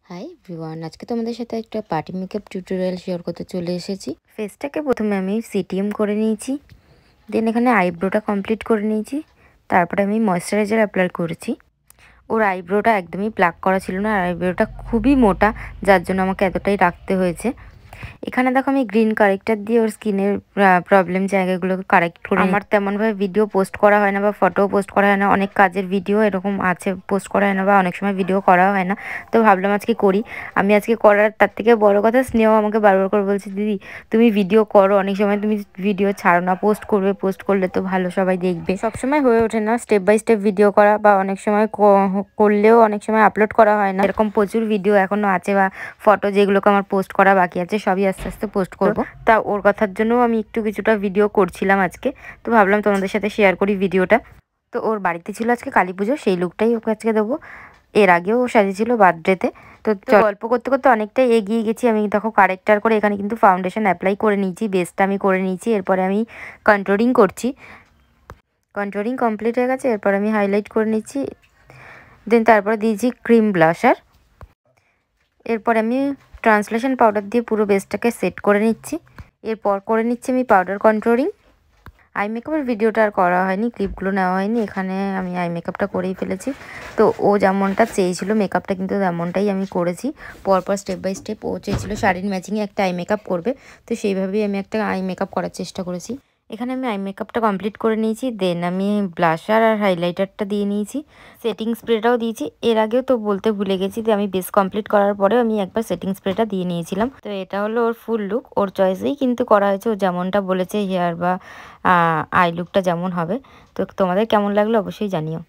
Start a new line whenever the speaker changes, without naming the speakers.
Hi everyone, আজকে তোমাদের সাথে একটা পার্টি মেকআপ টিউটোরিয়াল শেয়ার করতে চলে এসেছি। ফেসটাকে প্রথমে আমি সিটিএম করে নিয়েছি, দেন এখানে আইব্রোটা কমপ্লিট করে নিয়েছি। তারপরে আমি ময়েশ্চারাইজার অ্যাপ্লাই করেছি। ওর আইব্রোটা একদমই প্লাক করা ছিল না, আর আইব্রোটা খুবই মোটা, যার জন্য আমাকে এতটাই রাখতে হয়েছে। এখানে দেখো আমি গ্রিন কারেক্টার দিয়ে ওর স্কিনের প্রবলেম জায়গাগুলোকে কারেক্ট করে। আমার তেমনভাবে ভিডিও পোস্ট করা হয় না বা ফটোও পোস্ট করা হয় না, অনেক কাজের ভিডিও এরকম আছে পোস্ট করা হয় না বা অনেক সময় ভিডিও করা হয় না, তো ভাবলাম আজকে করি। আমি আজকে করার তার থেকে বড় কথা, স্নেহ আমাকে বারবার করে বলছে, দিদি তুমি ভিডিও করো, অনেক সময় তুমি ভিডিও ছাড়ো না, পোস্ট করবে, পোস্ট করলে তো ভালো সবাই দেখবে। সবসময় হয়ে ওঠে না স্টেপ বাই স্টেপ ভিডিও করা, বা অনেক সময় করলেও অনেক সময় আপলোড করা হয় না। এরকম প্রচুর ভিডিও এখনও আছে বা ফটো যেগুলোকে আমার পোস্ট করা বাকি আছে, সবই আস্তে আস্তে পোস্ট করব। তা ওর কথার জন্যও আমি কিছুটা ভিডিও করছিলাম আজকে, তো ভাবলাম তোমাদের সাথে শেয়ার করি ভিডিওটা। তো ওর বাড়িতে ছিল আজকে কালী পুজো, সেই লুকটাই ওকে আজকে দেবো। এর আগেও ও সাজিয়েছিল বার্থডেতে। তো গল্প করতে করতে অনেকটাই এগিয়ে গেছি। আমি দেখো কারেক্টার করে এখানে কিন্তু ফাউন্ডেশন অ্যাপ্লাই করে নিয়েছি, বেসটা আমি করে নিয়েছি। এরপরে আমি কন্ট্রোলিং করছি। কন্ট্রোলিং কমপ্লিট হয়ে গেছে, এরপর আমি হাইলাইট করে নিচ্ছি, দেন তারপরে দিয়েছি ক্রিম ব্লাশার। এরপর আমি ট্রান্সলেশন পাউডার দিয়ে পুরো বেসটাকে সেট করে নিচ্ছি। এরপর করে নিচ্ছি আমি পাউডার কন্ট্রোলিং। আই মেকআপের ভিডিওটা আর করা হয়নি, ক্লিপগুলো নেওয়া হয়নি, এখানে আমি আই মেকআপটা করেই ফেলেছি। তো ও যেমনটা চেয়েছিল মেকআপটা কিন্তু তেমনটাই আমি করেছি। পরপর স্টেপ বাই স্টেপ ও চেয়েছিল শাড়ির ম্যাচিংয়ে একটা আই মেকআপ করবে, তো সেইভাবেই আমি একটা আই মেকআপ করার চেষ্টা করেছি। এখানে আমি আই মেকআপটা কমপ্লিট করে নিয়েছি, দেন আমি ব্লাশার আর হাইলাইটারটা দিয়ে নিয়েছি, সেটিং স্প্রেটাও দিয়েছি। এর আগেও তো বলতে ভুলে গেছি যে আমি বেস কমপ্লিট করার পরেও আমি একবার সেটিং স্প্রেটা দিয়ে নিয়েছিলাম। তো এটা হলো ওর ফুল লুক, ওর চয়েসেই কিন্তু করা হয়েছে, ও যেমনটা বলেছে হেয়ার বা আই লুকটা যেমন হবে। তো তোমাদের কেমন লাগলো অবশ্যই জানিও।